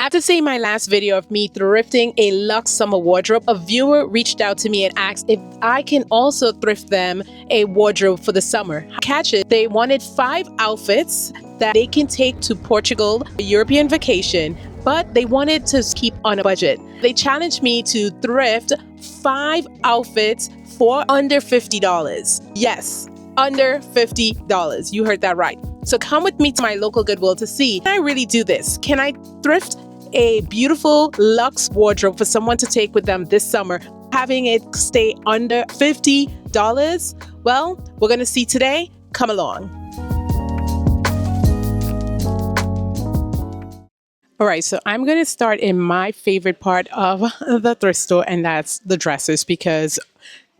After seeing my last video of me thrifting a Luxe summer wardrobe, a viewer reached out to me and asked if I can also thrift them a wardrobe for the summer. Catch it, they wanted 5 outfits that they can take to Portugal, a European vacation, but they wanted to keep on a budget. They challenged me to thrift 5 outfits for under $50. Yes, under $50. You heard that right. So come with me to my local Goodwill to see, can I really do this? Can I thrift a beautiful Luxe wardrobe for someone to take with them this summer, having it stay under $50? Well, we're going to see today. Come along. All right, so I'm going to start in my favorite part of the thrift store, and that's the dresses, because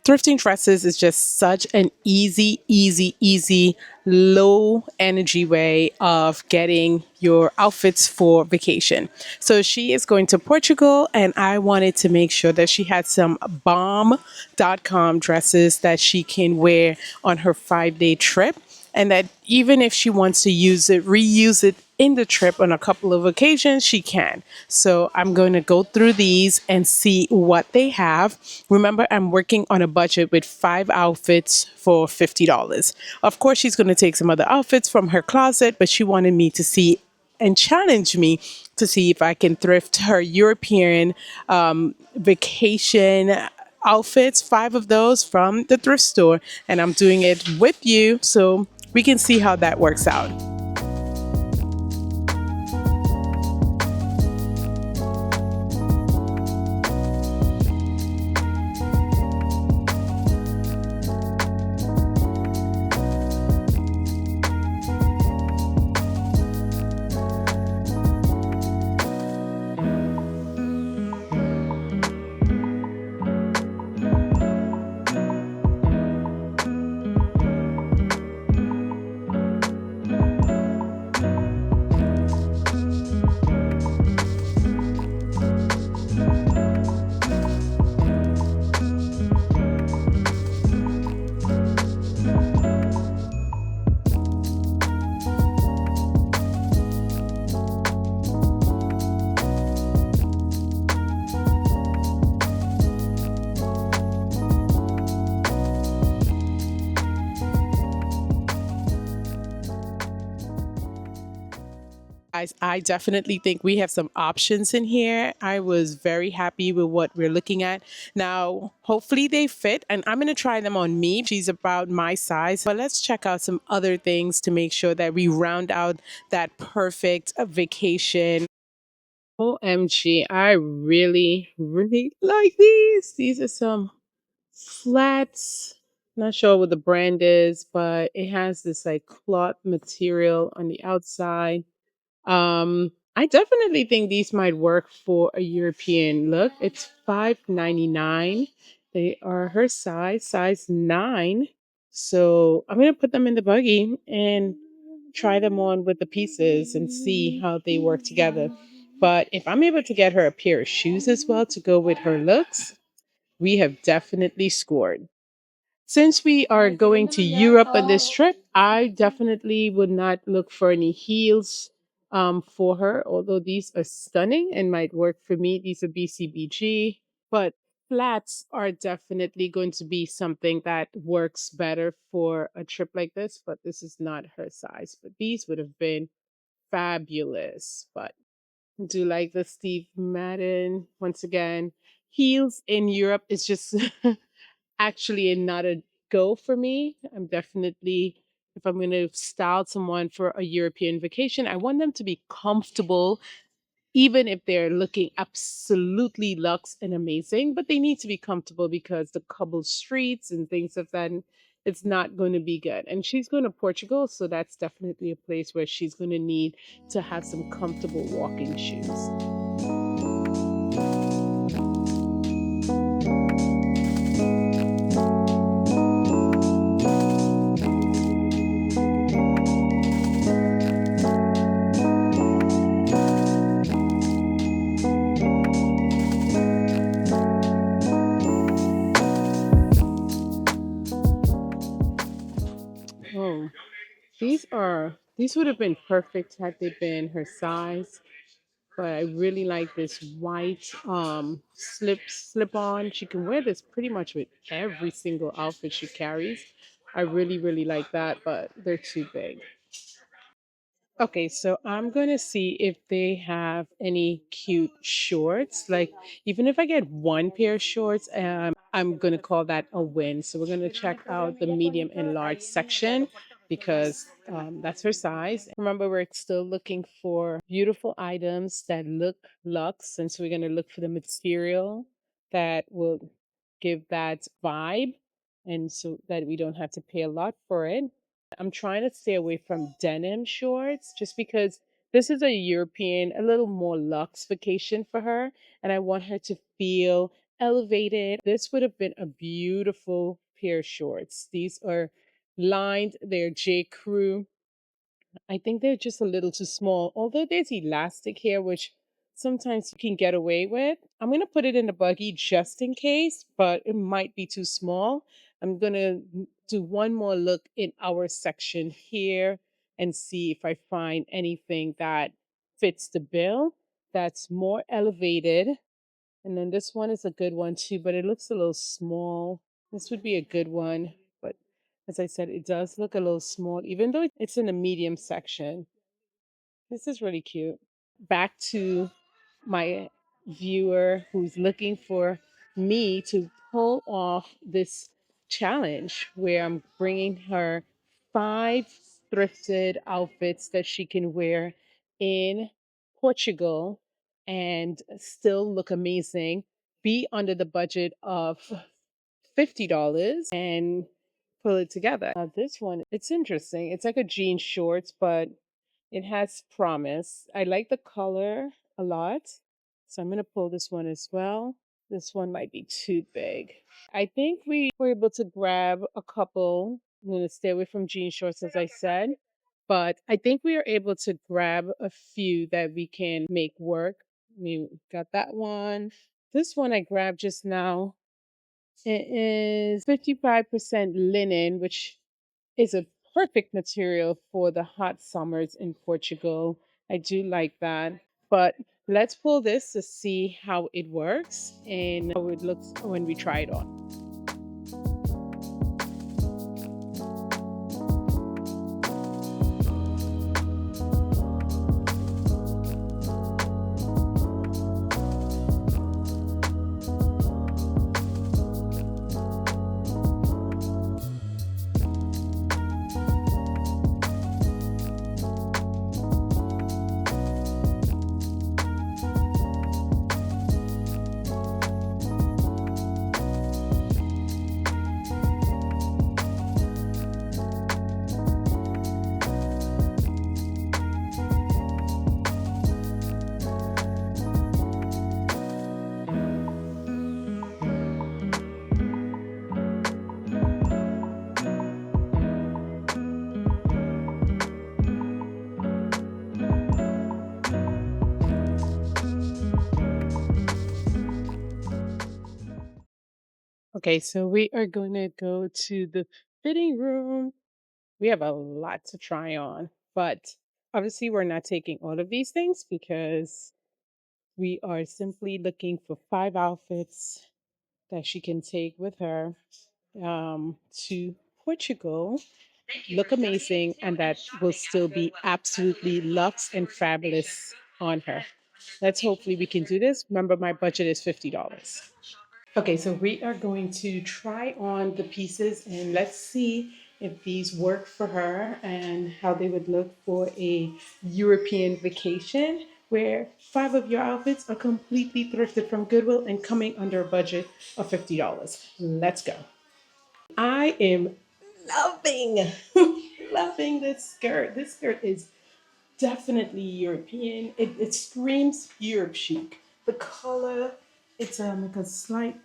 thrifting dresses is just such an easy, low energy way of getting your outfits for vacation. So she is going to Portugal, and I wanted to make sure that she had some bomb.com dresses that she can wear on her 5-day trip, and that even if she wants to use it, reuse it in the trip on a couple of occasions, she can. So I'm going to go through these and see what they have. Remember, I'm working on a budget with 5 outfits for $50. Of course, she's going to take some other outfits from her closet, but she wanted me to see and challenge me to see if I can thrift her European vacation outfits, 5 of those from the thrift store. And I'm doing it with you so we can see how that works out. Guys, I definitely think we have some options in here. I was very happy with what we're looking at. Now, hopefully they fit, and I'm going to try them on me. She's about my size, but let's check out some other things to make sure that we round out that perfect vacation. OMG, I really like these. These are some flats. Not sure what the brand is, but it has this like cloth material on the outside. I definitely think these might work for a European look. It's 5.99. They are her size 9. So I'm gonna put them in the buggy and try them on with the pieces and see how they work together. But if I'm able to get her a pair of shoes as well to go with her looks, we have definitely scored. Since we are going to Europe on this trip, I definitely would not look for any heels for her, although these are stunning and might work for me. These are BCBG, but flats are definitely going to be something that works better for a trip like this, but this is not her size. But these would have been fabulous. But do like the Steve Madden once again. Heels in Europe is just actually not a go for me. I'm definitely, if I'm going to style someone for a European vacation, I want them to be comfortable, even if they're looking absolutely luxe and amazing, but they need to be comfortable because the cobbled streets and things of that, it's not going to be good. And she's going to Portugal, so that's definitely a place where she's going to need to have some comfortable walking shoes. Oh, these would have been perfect had they been her size, but I really like this white slip on. She can wear this pretty much with every single outfit she carries. I really like that, but they're too big. Okay, so I'm gonna see if they have any cute shorts. Like, even if I get one pair of shorts, I'm gonna call that a win. So we're gonna check out the medium and large section because that's her size. Remember, we're still looking for beautiful items that look luxe, and so we're gonna look for the material that will give that vibe, and so that we don't have to pay a lot for it. I'm trying to stay away from denim shorts just because this is a European, a little more luxe vacation for her, and I want her to feel elevated. This would have been a beautiful pair of shorts. These are lined, they're J. Crew. I think they're just a little too small, although there's elastic here, which sometimes you can get away with. I'm going to put it in the buggy just in case, but it might be too small. I'm going to do one more look in our section here and see if I find anything that fits the bill that's more elevated. And then this one is a good one too, but it looks a little small. This would be a good one, but as I said, it does look a little small, even though it's in the medium section. This is really cute. Back to my viewer who's looking for me to pull off this challenge where I'm bringing her 5 thrifted outfits that she can wear in Portugal and still look amazing, be under the budget of $50 and pull it together. This one, it's interesting. It's like a jean shorts, but it has promise. I like the color a lot. So I'm going to pull this one as well. This one might be too big. I think we were able to grab a couple. I'm going to stay away from jean shorts, as I said. But I think we are able to grab a few that we can make work. We got that one. This one I grabbed just now. It is 55% linen, which is a perfect material for the hot summers in Portugal. I do like that. But let's pull this to see how it works and how it looks when we try it on. Okay, so we are going to go to the fitting room. We have a lot to try on, but obviously, we're not taking all of these things because we are simply looking for 5 outfits that she can take with her to Portugal, look amazing, and that will still be absolutely luxe and fabulous on her. Let's hopefully we can do this. Remember, my budget is $50. Okay, so we are going to try on the pieces and let's see if these work for her and how they would look for a European vacation where 5 of your outfits are completely thrifted from Goodwill and coming under a budget of $50. Let's go. I am loving, loving this skirt. This skirt is definitely European. It screams Europe chic. The color, it's like a slight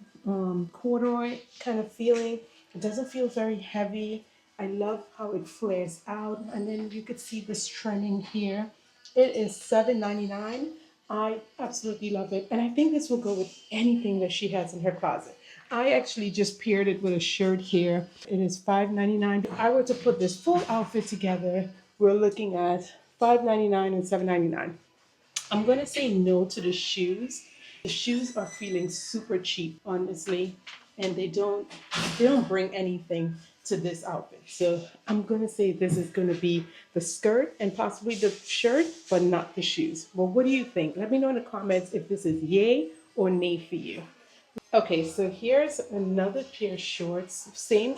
corduroy kind of feeling. It doesn't feel very heavy. I love how it flares out, and then you could see this trimming here. It is $7.99. I absolutely love it, and I think this will go with anything that she has in her closet. I actually just paired it with a shirt here. It is $5.99. If I were to put this full outfit together, we're looking at $5.99 and $7.99. I'm going to say no to the shoes. The shoes are feeling super cheap, honestly, and they don't bring anything to this outfit. So I'm going to say this is going to be the skirt and possibly the shirt, but not the shoes. Well, what do you think? Let me know in the comments if this is yay or nay for you. Okay, so here's another pair of shorts, same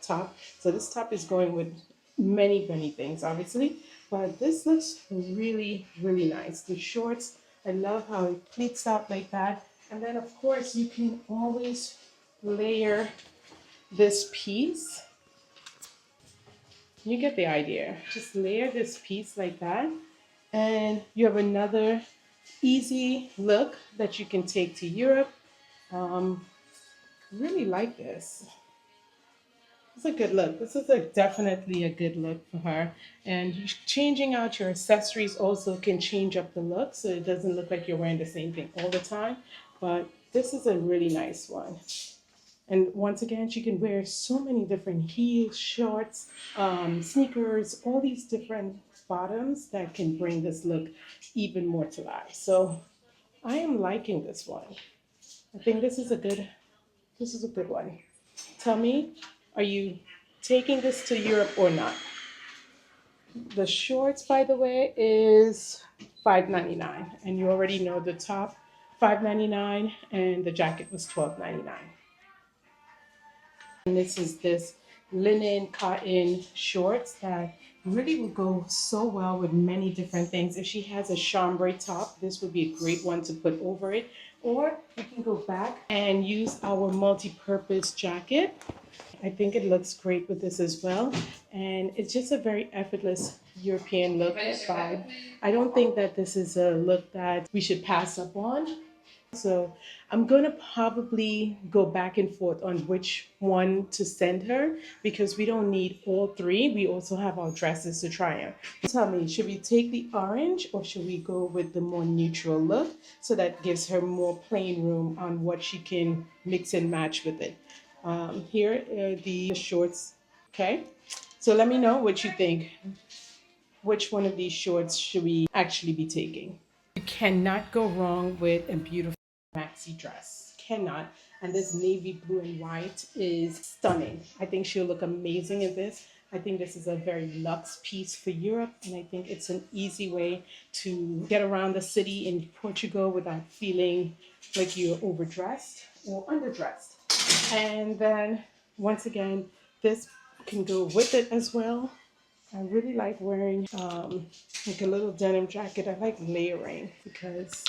top. So this top is going with many, many things, obviously, but this looks really, really nice. The shorts, I love how it pleats out like that. And then, of course, you can always layer this piece. You get the idea. Just layer this piece like that, and you have another easy look that you can take to Europe. Um, really like this. It's a good look. This is definitely a good look for her. And changing out your accessories also can change up the look so it doesn't look like you're wearing the same thing all the time. But this is a really nice one. And once again, she can wear so many different heels, shorts, sneakers, all these different bottoms that can bring this look even more to life. So I am liking this one. I think this is a good one. Tell me, are you taking this to Europe or not? The shorts, by the way, is $5.99, and you already know the top $5.99, and the jacket was $12.99. And this linen cotton shorts that really will go so well with many different things. If she has a chambray top, this would be a great one to put over it. Or we can go back and use our multi-purpose jacket. I think it looks great with this as well. And it's just a very effortless European look vibe. I don't think that this is a look that we should pass up on. So I'm going to probably go back and forth on which one to send her because we don't need all three. We also have our dresses to try on. Tell me, should we take the orange or should we go with the more neutral look so that gives her more playing room on what she can mix and match with it? Here are the shorts. Okay, so let me know what you think. Which one of these shorts should we actually be taking? You cannot go wrong with a beautiful maxi dress. Cannot. And this navy blue and white is stunning. I think she'll look amazing in this. I think this is a very luxe piece for Europe, and I think it's an easy way to get around the city in Portugal without feeling like you're overdressed or underdressed. And then once again, this can go with it as well. I really like wearing like a little denim jacket. I like layering because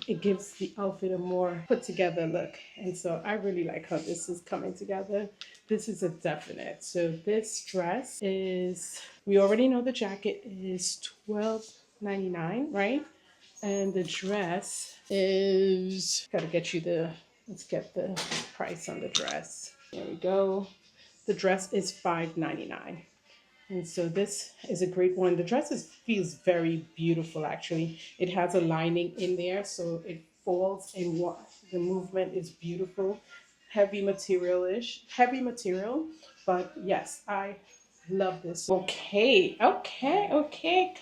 it gives the outfit a more put together look. And so I really like how this is coming together. This is a definite. So this dress is, we already know the jacket is $12.99, right? And the dress is, gotta get you the, let's get the price on the dress. There we go. The dress is $5.99. And so this is a great one. The dress feels very beautiful, actually. It has a lining in there, so it falls and what the movement is beautiful. Heavy material, but yes, I love this. Okay.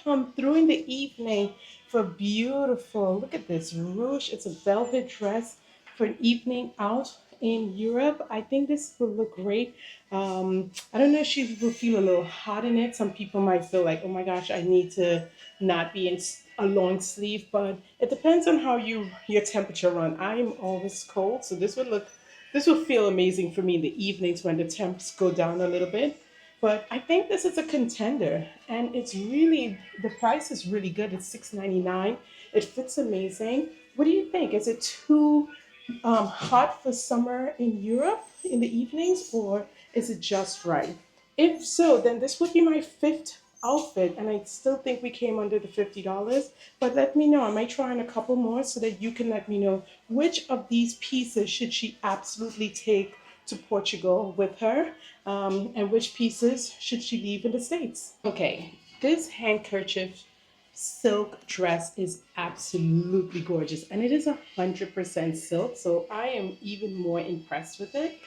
Come through in the evening for beautiful. Look at this ruche. It's a velvet dress for an evening out in Europe. I think this will look great. I don't know if she will feel a little hot in it. Some people might feel like, oh my gosh, I need to not be in a long sleeve, but it depends on how your temperature run. I am always cold, so this will feel amazing for me in the evenings when the temps go down a little bit. But I think this is a contender, and the price is really good. It's $6.99. It fits amazing. What do you think? Is it too hot for summer in Europe in the evenings, or is it just right? If so, then this would be my fifth outfit, and I still think we came under the $50. But let me know. I might try on a couple more so that you can let me know which of these pieces should she absolutely take to Portugal with her, and which pieces should she leave in the States. Okay, this handkerchief silk dress is absolutely gorgeous, and it is 100% silk, so I am even more impressed with it.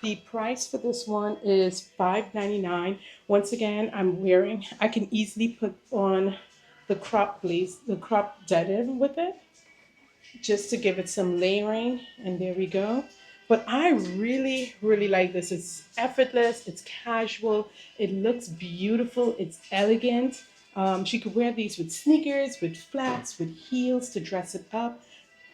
The price for this one is $5.99. Once again, I can easily put on the crop denim with it, just to give it some layering. And there we go. But I really, really like this. It's effortless, it's casual, it looks beautiful, it's elegant. She could wear these with sneakers, with flats, with heels to dress it up,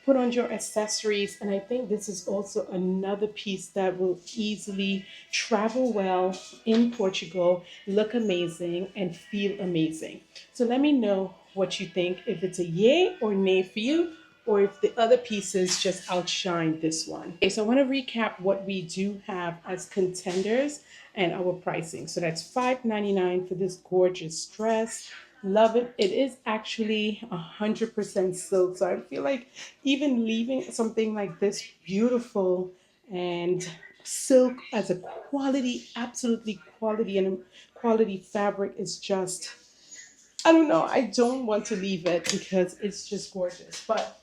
put on your accessories. And I think this is also another piece that will easily travel well in Portugal, look amazing, and feel amazing. So let me know what you think, if it's a yay or nay for you, or if the other pieces just outshine this one. Okay, so I want to recap what we do have as contenders and our pricing. So that's $5.99 for this gorgeous dress. Love it. It is actually 100% silk. So I feel like even leaving something like this beautiful and silk as a quality, absolutely quality and quality fabric is just, I don't know. I don't want to leave it because it's just gorgeous. But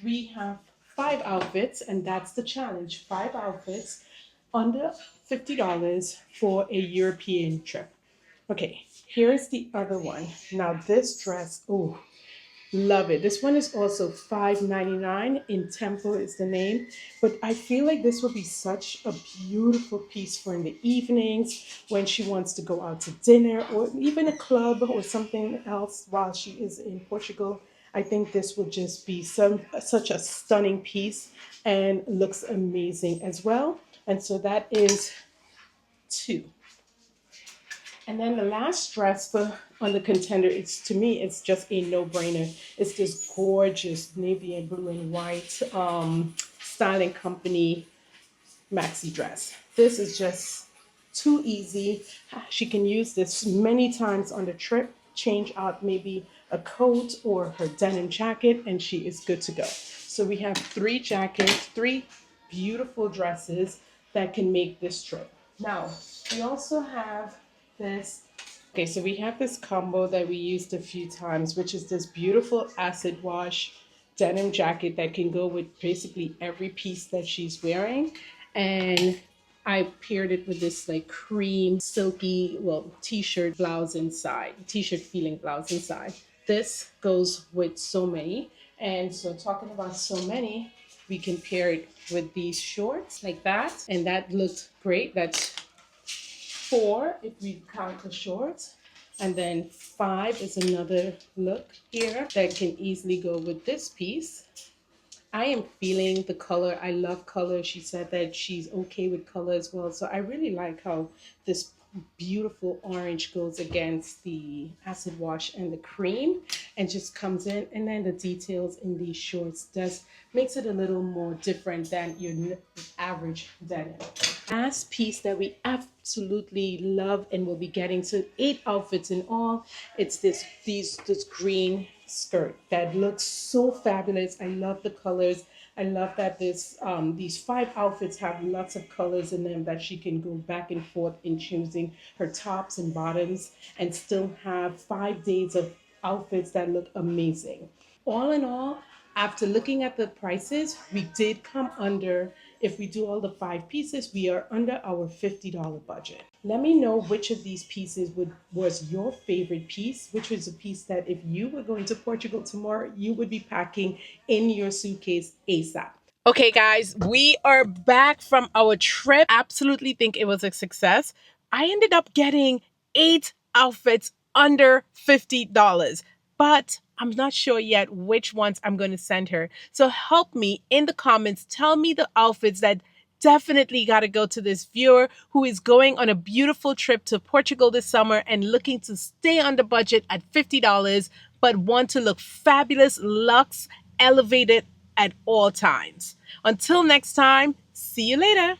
we have 5 outfits, and that's the challenge. 5 outfits under $50 for a European trip. Okay, here's the other one. Now, this dress, oh, love it. This one is also $5.99. In Tempo is the name. But I feel like this would be such a beautiful piece for in the evenings when she wants to go out to dinner or even a club or something else while she is in Portugal. I think this will just be such a stunning piece and looks amazing as well. And so that is two. And then the last dress for on the contender, it's to me, it's just a no-brainer. It's this gorgeous navy and blue and white Styling Company maxi dress. This is just too easy. She can use this many times on the trip, change out maybe a coat or her denim jacket, and she is good to go. So we have 3 jackets, 3 beautiful dresses that can make this trip. Now, we also have this. Okay, so we have this combo that we used a few times, which is this beautiful acid wash denim jacket that can go with basically every piece that she's wearing. And I paired it with this like cream, silky, well, t-shirt blouse inside, t-shirt feeling blouse inside. This goes with so many. And so talking about so many, we can pair it with these shorts like that. And that looked great. That's 4 if we count the shorts. And then 5 is another look here that can easily go with this piece. I am feeling the color. I love color. She said that she's okay with color as well. So I really like how this beautiful orange goes against the acid wash and the cream and just comes in. And then the details in these shorts does makes it a little more different than your average denim. Last piece that we absolutely love and will be getting to 8 outfits in all. It's this green skirt that looks so fabulous. I love the colors. I love that these 5 outfits have lots of colors in them that she can go back and forth in choosing her tops and bottoms and still have 5 days of outfits that look amazing. All in all, after looking at the prices, we did come under, if we do all the 5 pieces, we are under our $50 budget. Let me know which of these pieces was your favorite piece, which was a piece that if you were going to Portugal tomorrow, you would be packing in your suitcase ASAP. Okay, guys, we are back from our trip. Absolutely think it was a success. I ended up getting 8 outfits under $50, but I'm not sure yet which ones I'm going to send her. So help me in the comments. Tell me the outfits that definitely got to go to this viewer who is going on a beautiful trip to Portugal this summer and looking to stay on the budget at $50, but want to look fabulous, luxe, elevated at all times. Until next time, see you later.